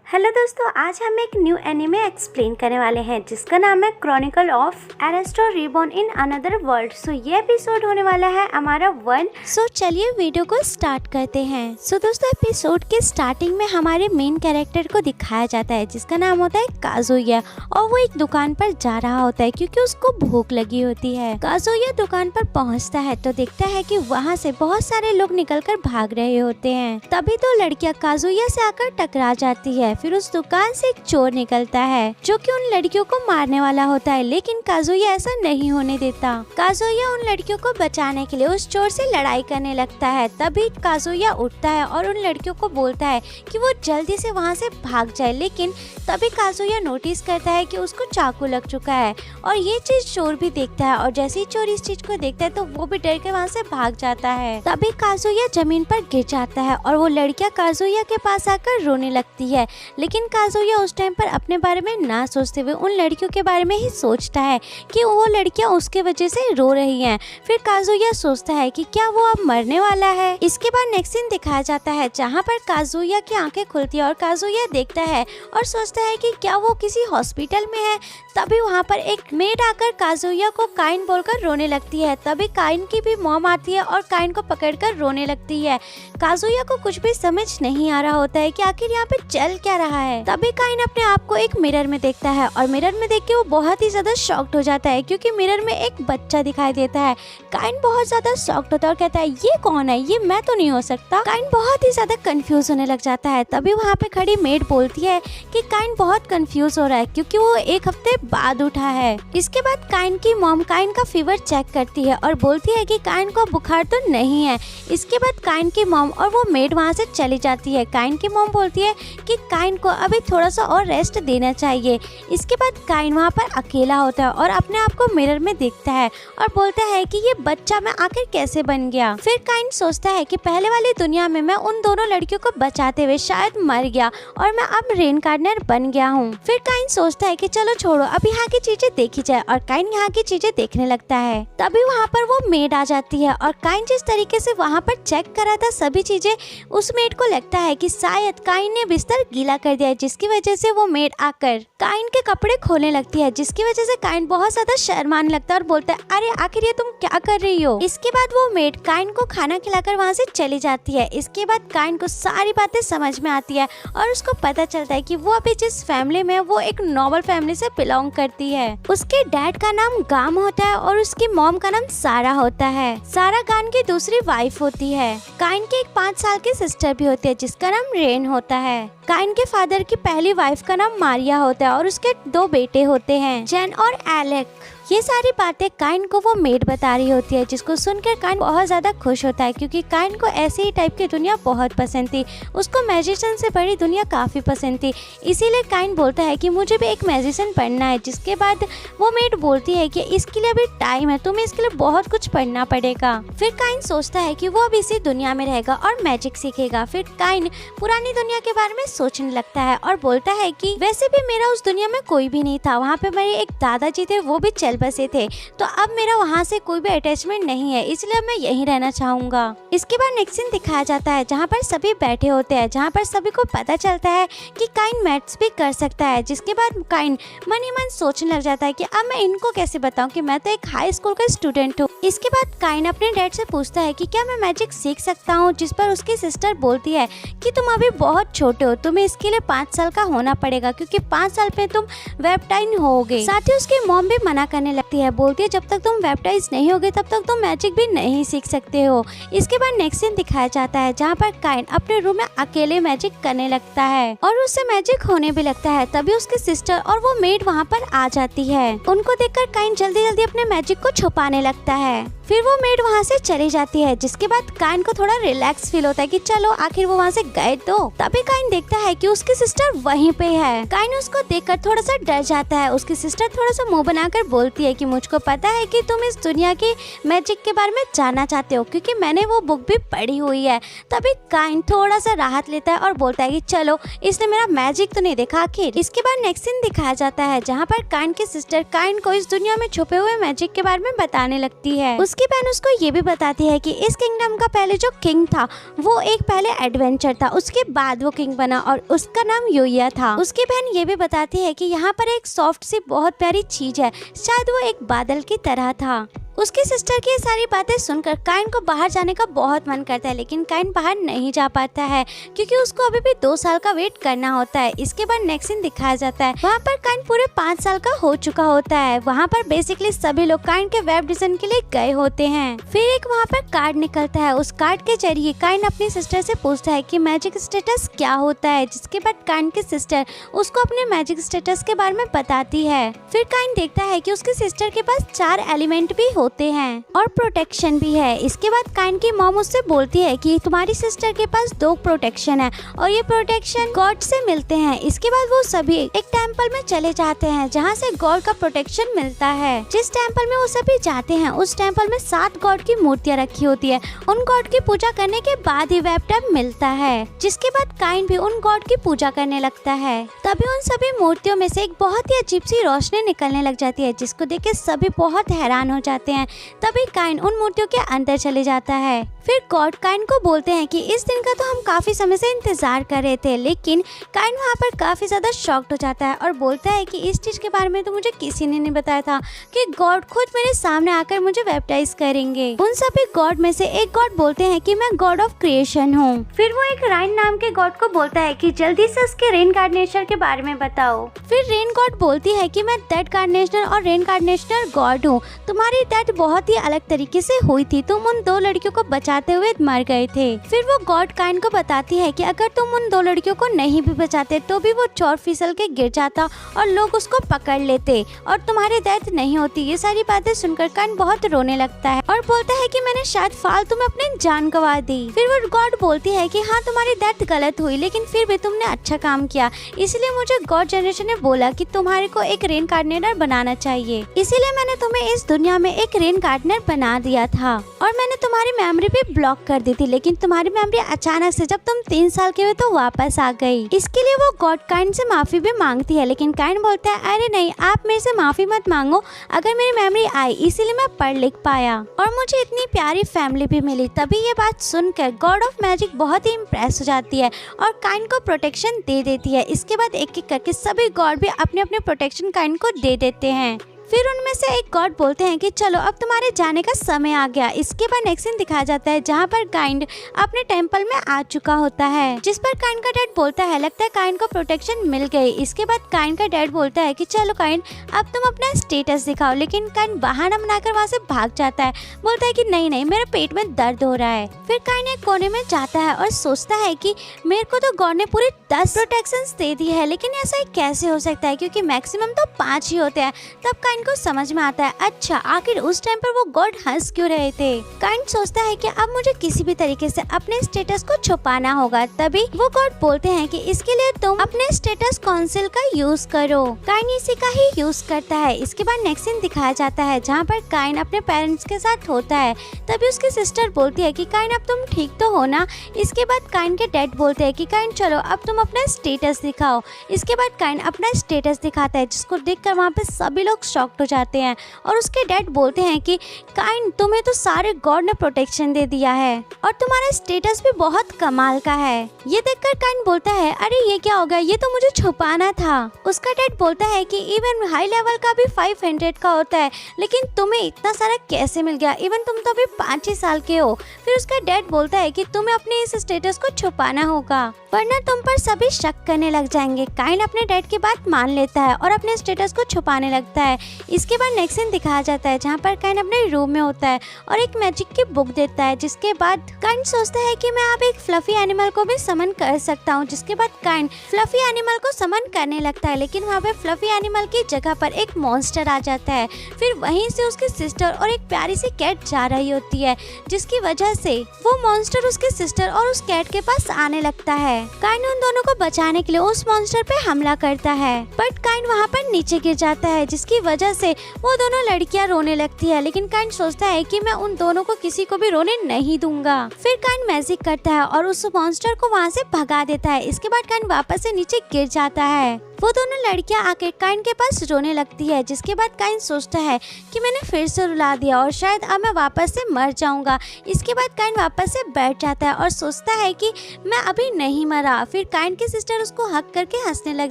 Hello दोस्तों, आज हम एक न्यू एनिमे एक्सप्लेन करने वाले हैं जिसका नाम है chronicle of Aresto reborn in another world. So ये एपिसोड होने वाला है हमारा 1। सो चलिए वीडियो को स्टार्ट करते हैं। सो दोस्तों, एपिसोड के स्टार्टिंग में हमारे मेन कैरेक्टर को दिखाया जाता है जिसका नाम होता है काजुया, और वो एक दुकान पर जा रहा होता है क्योंकि उसको भूख लगी होती है। काजुया दुकान पर पहुंचता है तो देखता है कि वहाँ से बहुत सारे लोग निकलकर भाग रहे होते हैं। तभी तो लड़कियां काजुया से आकर टकरा जाती है। फिर उस दुकान से एक चोर निकलता है जो कि उन लड़कियों को मारने वाला होता है, लेकिन काजुया ऐसा नहीं होने देता। काजुया उन लड़कियों को बचाने के लिए उस चोर से लड़ाई करने लगता है। तभी काजुया उठता है और उन लड़कियों को बोलता है कि वो जल्दी से वहाँ से भाग जाए, लेकिन तभी काजुया नोटिस करता है कि उसको चाकू लग चुका है और ये चीज चोर भी देखता है। और जैसे ही चोर इस चीज को देखता है तो वो भी डर के वहाँ से भाग जाता है। तभी काजुया जमीन पर गिर जाता है और वो लड़कियां काजुया के पास आकर रोने लगती है, लेकिन काजुया उस टाइम पर अपने बारे में ना सोचते हुए उन लड़कियों के बारे में ही सोचता है कि वो लड़कियां उसके वजह से रो रही हैं। फिर काजुया सोचता है कि क्या वो अब मरने वाला है। इसके बाद नेक्स्ट सीन दिखाया जाता है जहाँ पर काजुया की आंखें खुलती है और काजुया देखता है और सोचता है कि क्या वो किसी हॉस्पिटल में है। तभी वहाँ पर एक मेड आकर काजुया को काइन बोलकर रोने लगती है। तभी काइन की भी मॉम आती है और काइन को पकड़कर रोने लगती है। काजुया को कुछ भी समझ नहीं आ रहा होता है कि आखिर यहाँ पे चल क्या रहा है। तभी काइन अपने आप को एक मिरर में देखता है और मिरर में देख के वो बहुत ही ज्यादा शॉक्ड हो जाता है क्योंकि मिरर में एक बच्चा दिखाई देता है। काइन बहुत ज्यादा शॉक्ड होता है और कहता है ये कौन है, ये मैं तो नहीं हो सकता। काइन बहुत ही ज्यादा कंफ्यूज होने लग जाता है। तभी वहाँ पे खड़ी मेड बोलती है कि काइन बहुत कंफ्यूज हो रहा है क्योंकि वो एक हफ्ते बाद उठा है। इसके बाद काइन की मॉम काइन का फीवर चेक करती है और बोलती है कि काइन को बुखार तो नहीं है। इसके बाद काइन की मॉम और वो मेड वहाँ से चली जाती है। काइन की मॉम बोलती है कि काइन को अभी थोड़ा सा और रेस्ट देना चाहिए। इसके बाद काइन वहाँ पर अकेला होता है और अपने आप को मिरर में देखता है और बोलता है कि ये बच्चा मैं आखिर कैसे बन गया। फिर काइन सोचता है कि पहले वाली दुनिया में मैं उन दोनों लड़कियों को बचाते हुए शायद मर गया और मैं अब रेनकार्डनर बन गया हूँ। फिर काइन सोचता है कि चलो छोड़ो, अब यहाँ की चीजें देखी जाए, और काइन यहाँ की चीजें देखने लगता है। तभी वहाँ पर वो मेड आ जाती है और काइन जिस तरीके से वहाँ पर चेक करा था सभी चीजें, उस मेड को लगता है कि शायद काइन ने बिस्तर गीला कर दिया है, जिसकी वजह से वो मेड आकर काइन के कपड़े खोलने लगती है, जिसकी वजह से काइन बहुत ज्यादा शर्माने लगता है और बोलता है अरे आखिर ये तुम क्या कर रही हो। इसके बाद वो मेड काइन को खाना खिलाकर वहाँ से चली जाती है। इसके बाद काइन को सारी बातें समझ में आती है और उसको पता चलता है कि वो अभी जिस फैमिली में वो एक नॉर्मल फैमिली से बिलोंग करती है। उसके डैड का नाम गाम होता है और उसकी मॉम का नाम सारा होता है। सारा गान की दूसरी वाइफ होती है। काइन की एक 5 साल की सिस्टर भी होती है जिसका नाम रेन होता है। काइन के फादर की पहली वाइफ का नाम मारिया होता है और उसके 2 बेटे होते हैं, जेन और एलेक। ये सारी बातें काइन को वो मेड बता रही होती है, जिसको सुनकर काइन बहुत ज्यादा खुश होता है क्योंकि काइन को ऐसे ही टाइप की दुनिया बहुत पसंद थी। उसको मैजिशियन से बड़ी दुनिया काफी पसंद थी, इसीलिए काइन बोलता है कि मुझे भी एक मैजिशियन पढ़ना है। जिसके बाद वो मेड बोलती है कि इसके लिए अभी टाइम है, तुम्हें इसके लिए बहुत कुछ पढ़ना पड़ेगा। फिर काइन सोचता है कि वो अब इसी दुनिया में रहेगा और मैजिक सीखेगा। फिर काइन पुरानी दुनिया के बारे में सोचने लगता है और बोलता है कि वैसे भी मेरा उस दुनिया में कोई भी नहीं था, वहाँ पे मेरे एक दादाजी थे, वो भी चल बसे थे, तो अब मेरा वहाँ से कोई भी अटैचमेंट नहीं है, इसलिए मैं यहीं रहना चाहूंगा। इसके बाद नेक्स्ट सीन दिखाया जाता है जहाँ पर सभी बैठे होते हैं, जहाँ पर सभी को पता चलता है कि काइन मैथ्स भी कर सकता है। जिसके बाद काइन मन ही मन सोचने लग जाता है कि अब मैं इनको कैसे बताऊं कि मैं तो एक हाई स्कूल का स्टूडेंट हूँ। इसके बाद काइन अपने डैड से पूछता है कि क्या मैं मैजिक सीख सकता हूँ, जिस पर उसकी सिस्टर बोलती है कि तुम अभी बहुत छोटे हो, तुम्हें इसके लिए 5 साल का होना पड़ेगा क्योंकि 5 साल पे तुम वेबटाइन होगे। साथ ही उसकी मॉम भी मना करने लगती है, बोलती है जब तक तुम वेबटाइज नहीं होगे तब तक तुम मैजिक भी नहीं सीख सकते हो। इसके बाद नेक्स्ट सीन दिखाया जाता है जहाँ पर काइन अपने रूम में अकेले मैजिक करने लगता है और उससे मैजिक होने भी लगता है। तभी उसकी सिस्टर और वो मेड वहाँ पर आ जाती है। उनको देखकर काइन जल्दी जल्दी अपने मैजिक को छुपाने लगता है। फिर वो मेड वहाँ से चली जाती है। जिसके बाद काइन को थोड़ा रिलैक्स फील होता है कि चलो आखिर वो वहाँ से गए तो। तभी काइन देखता है कि उसकी सिस्टर वहीं पे है। काइन उसको देखकर थोड़ा सा डर जाता है। उसकी सिस्टर थोड़ा सा मुंह बनाकर बोलती है कि मुझको पता है कि तुम इस दुनिया की मैजिक के बारे में जानना चाहते हो क्योंकि मैंने वो बुक भी पढ़ी हुई है। तभी काइन थोड़ा सा राहत लेता है और बोलता है कि चलो इसने मेरा मैजिक तो नहीं देखा आखिर। इसके बाद नेक्स्ट सीन दिखाया जाता है जहाँ पर काइन की सिस्टर काइन को इस दुनिया में छुपे हुए मैजिक के बारे में बताने लगती है। उसकी बहन उसको ये भी बताती है कि इस किंगडम का पहले जो किंग था वो एक पहले एडवेंचर था, उसके बाद वो किंग बना और उसका नाम यूया था। उसकी बहन ये भी बताती है कि यहाँ पर एक सॉफ्ट सी बहुत प्यारी चीज है, शायद वो एक बादल की तरह था। उसकी सिस्टर की ये सारी बातें सुनकर काइन को बाहर जाने का बहुत मन करता है, लेकिन काइन बाहर नहीं जा पाता है क्योंकि उसको अभी भी 2 साल का वेट करना होता है। इसके बाद नेक्स्ट सीन दिखाया जाता है, वहाँ पर काइन पूरे 5 साल का हो चुका होता है। वहाँ पर बेसिकली सभी लोग काइन के वेब डिजाइन के लिए गए होते हैं। फिर एक वहाँ पर कार्ड निकलता है, उस कार्ड के जरिए काइन अपनी सिस्टर से पूछता है कि मैजिक स्टेटस क्या होता है, जिसके बाद काइन की सिस्टर उसको अपने मैजिक स्टेटस के बारे में बताती है। फिर काइन देखता है कि उसकी सिस्टर के पास 4 एलिमेंट भी होते हैं और प्रोटेक्शन भी है। इसके बाद काइन की मॉम उससे बोलती है कि तुम्हारी सिस्टर के पास 2 प्रोटेक्शन है और ये प्रोटेक्शन गॉड से मिलते हैं। इसके बाद वो सभी एक टेम्पल में चले जाते हैं जहाँ से गॉड का प्रोटेक्शन मिलता है। जिस टेम्पल में वो सभी जाते हैं उस टेम्पल में 7 गॉड की मूर्तियाँ रखी होती है। उन गॉड की पूजा करने के बाद ही वेब टब मिलता है, जिसके बाद काइन भी उन गॉड की पूजा करने लगता है। तभी उन सभी मूर्तियों में से एक बहुत ही अजीब सी रोशनी निकलने लग जाती है, जिसको देख के सभी बहुत हैरान हो जाते हैं। तभी काइन उन मूर्तियों के अंदर चले जाता है। फिर गॉड काइन को बोलते हैं कि इस दिन का तो हम काफी समय से इंतजार कर रहे थे, लेकिन काइन वहाँ पर काफी ज्यादा शॉक्ड हो जाता है और बोलता है कि इस चीज के बारे में तो मुझे किसी ने नहीं बताया था कि गॉड खुद मेरे सामने आकर मुझे बैप्टाइज करेंगे। उन सभी गॉड में से एक गॉड बोलते हैं कि मैं गॉड ऑफ क्रिएशन हूँ। फिर वो एक राइन नाम के गॉड को बोलता है कि जल्दी से उसके रेनकार्नेशन के बारे में बताओ। फिर रेन गॉड बोलती है कि मैं डेथ कार्नेशनर और रेनकार्नेशनर गॉड हूँ, तुम्हारी डेथ बहुत ही अलग तरीके से हुई थी, तुम उन 2 लड़कियों को बचाते हुए मर गए थे। फिर वो गॉड काइन को बताती है कि अगर तुम उन 2 लड़कियों को नहीं भी बचाते तो भी वो चोर फिसल के गिर जाता और लोग उसको पकड़ लेते और तुम्हारी डेथ नहीं होती। ये सारी बातें सुनकर काइन बहुत रोने लगता है और बोलता है कि मैंने शायद फालतू में अपनी जान गंवा दी। फिर वो गॉड बोलती है कि हाँ तुम्हारी डेथ गलत हुई, लेकिन फिर भी तुमने अच्छा काम किया, इसलिए मुझे गॉड जनरेशन ने बोला कि तुम्हारे को एक रेन कार्डिनेटर बनाना चाहिए, इसीलिए मैंने तुम्हें इस दुनिया में एक रेन कार्डिनेटर बना दिया था और मैंने तुम्हारी मेमोरी भी ब्लॉक कर दी थी, लेकिन तुम्हारी मेमोरी अचानक से जब तुम 3 साल के हुए तो वापस आ गई। इसके लिए वो गॉड काइन से माफी भी मांगती है, लेकिन काइन बोलता है अरे नहीं, आप मेरे से माफी मत मांगो, अगर मेरी मेमोरी आई इसीलिए मैं पढ़ लिख पाया और मुझे इतनी प्यारी फैमिली भी मिली। तभी ये बात सुनकर गॉड ऑफ मैजिक बहुत ही इम्प्रेस हो जाती है और काइन को प्रोटेक्शन दे देती है। इसके बाद एक एक करके सभी गॉड भी अपने अपने प्रोटेक्शन काइन को दे देते हैं। फिर उनमें से एक गॉड बोलते हैं कि चलो अब तुम्हारे जाने का समय आ गया। इसके बाद नेक्स्ट सीन दिखाया जाता है जहाँ पर काइन अपने टेम्पल में आ चुका होता है, जिस पर काइन का डैड बोलता है लगता है काइन को प्रोटेक्शन मिल गई। इसके बाद काइन का डैड बोलता है कि चलो काइन अब तुम अपना स्टेटस दिखाओ, लेकिन काइन बहाना बनाकर वहाँ से भाग जाता है, बोलता है कि नहीं नहीं मेरे पेट में दर्द हो रहा है। फिर काइन एक कोने में जाता है और सोचता है कि मेरे को तो गॉड ने पूरे 10 प्रोटेक्शन दे दी है, लेकिन ऐसा कैसे हो सकता है क्योंकि मैक्सिमम तो 5 ही होते हैं। तब काइन को समझ में आता है अच्छा आखिर उस टाइम पर वो गॉड हंस क्यों रहे थे। काइन सोचता है कि अब मुझे किसी भी तरीके से अपने स्टेटस को छुपाना होगा। तभी वो गॉड बोलते हैं कि इसके लिए तुम अपने स्टेटस काउंसिल का यूज करो। काइन इसी का ही यूज करता है। इसके बाद नेक्स्ट सीन दिखाया जाता है जहाँ पर काइन अपने पेरेंट्स के साथ होता है। तभी उसकी सिस्टर बोलती है कि काइन अब तुम ठीक तो हो ना। इसके बाद काइन के डैड बोलते हैं कि काइन चलो अब तुम अपना स्टेटस दिखाओ। इसके बाद काइन अपना स्टेटस दिखाता है, जिसको देखकर वहाँ पे सभी लोग शॉक्ड हो जाते हैं और उसके डैड बोलते हैं कि काइन तुम्हें तो सारे गॉड ने प्रोटेक्शन दे दिया है और तुम्हारा स्टेटस भी बहुत कमाल का है। ये देखकर काइन बोलता है अरे ये क्या हो गया, ये तो मुझे छुपाना था। उसका डैड बोलता है कि इवन हाई लेवल का भी 500 का होता है, लेकिन तुम्हें इतना सारा कैसे मिल गया, इवन तुम तो अभी 5 ही साल के हो। फिर उसका डैड बोलता है कि तुम्हें अपने इस स्टेटस को छुपाना होगा वरना तुम पर सभी शक करने लग जाएंगे। काइन अपने डैड की बात मान लेता है और अपने स्टेटस को छुपाने लगता है। इसके बाद नेक्स्ट सीन दिखाया जाता है जहाँ पर काइन अपने रूम में होता है और एक मैजिक की बुक देता है। जिसके बाद काइन सोचता है कि मैं अब एक फ्लफी एनिमल को भी समन कर सकता हूँ। जिसके बाद काइन फ्लफी एनिमल को समन करने लगता है, लेकिन वहाँ पे फ्लफी एनिमल की जगह पर एक मॉन्स्टर आ जाता है। फिर वहीं से उसकी सिस्टर और एक प्यारी सी कैट जा रही होती है, जिसकी वजह से वो मॉन्स्टर उसके सिस्टर और उस कैट के पास आने लगता है। काइन उन दोनों को बचाने के लिए उस मॉन्स्टर पे हमला करता है, बट काइन वहाँ पर नीचे गिर जाता है, जिसकी वजह से वो दोनों लड़कियां रोने लगती है। लेकिन काइन सोचता है कि मैं उन दोनों को किसी को भी रोने नहीं दूंगा। फिर काइन मैजिक करता है और उस मॉन्स्टर को वहाँ से भगा देता है। इसके बाद काइन वापस से नीचे गिर जाता है। वो दोनों लड़कियां आके काइन के पास रोने लगती है, जिसके बाद काइन सोचता है कि मैंने फिर से रुला दिया और शायद अब मैं वापस से मर जाऊंगा। इसके बाद काइन वापस से बैठ जाता है और सोचता है कि मैं अभी नहीं मरा। फिर काइन की सिस्टर उसको हक करके हंसने लग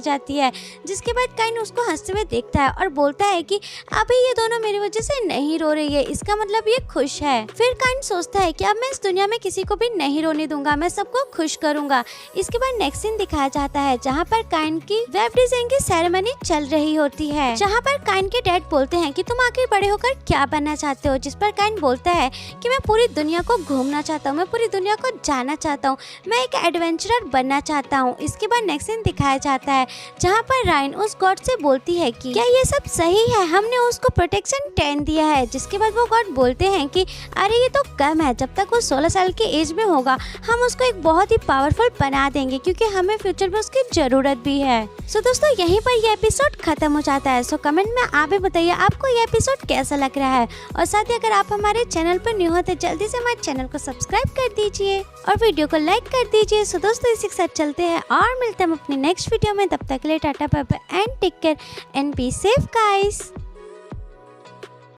जाती है, जिसके बाद काइन उसको हंसते हुए देखता है और बोलता है कि अभी ये दोनों मेरी वजह से नहीं रो रही है, इसका मतलब ये खुश है। फिर काइन सोचता है कि अब मैं इस दुनिया में किसी को भी नहीं रोने दूंगा, मैं सबको खुश करूंगा। इसके बाद नेक्स्ट सीन दिखाया जाता है जहाँ पर काइन की वेब डिजाइन की सेरेमनी चल रही होती है, जहाँ पर काइन के डैड बोलते हैं कि तुम आखिर बड़े होकर क्या बनना चाहते हो, जिस पर काइन बोलता है कि मैं पूरी दुनिया को घूमना चाहता हूँ, मैं पूरी दुनिया को जानना चाहता हूँ, मैं एक एडवेंचरर बनना चाहता हूँ। इसके बाद नेक्स्ट सीन दिखाया जाता है जहाँ पर रायन उस गॉड से बोलती है कि क्या ये सब सही है, हमने उसको प्रोटेक्शन 10 दिया है। जिसके बाद वो गॉड बोलते हैं कि अरे ये तो कम है, जब तक वो 16 साल की एज में होगा हम उसको एक बहुत ही पावरफुल बना देंगे, क्योंकि हमें फ्यूचर में उसकी जरूरत भी है। सो दोस्तों यहीं पर ये एपिसोड खत्म हो जाता है। सो कमेंट में आप भी बताइए आपको ये एपिसोड कैसा लग रहा है, और साथ ही अगर आप हमारे चैनल पर न्यू हो तो जल्दी से हमारे चैनल को सब्सक्राइब कर दीजिए और वीडियो को लाइक कर दीजिए। सो दोस्तों इसी के साथ चलते हैं और मिलते हैं अपनी नेक्स्ट वीडियो में। तब तक के लिए ta ta bye bye and take care and be safe guys.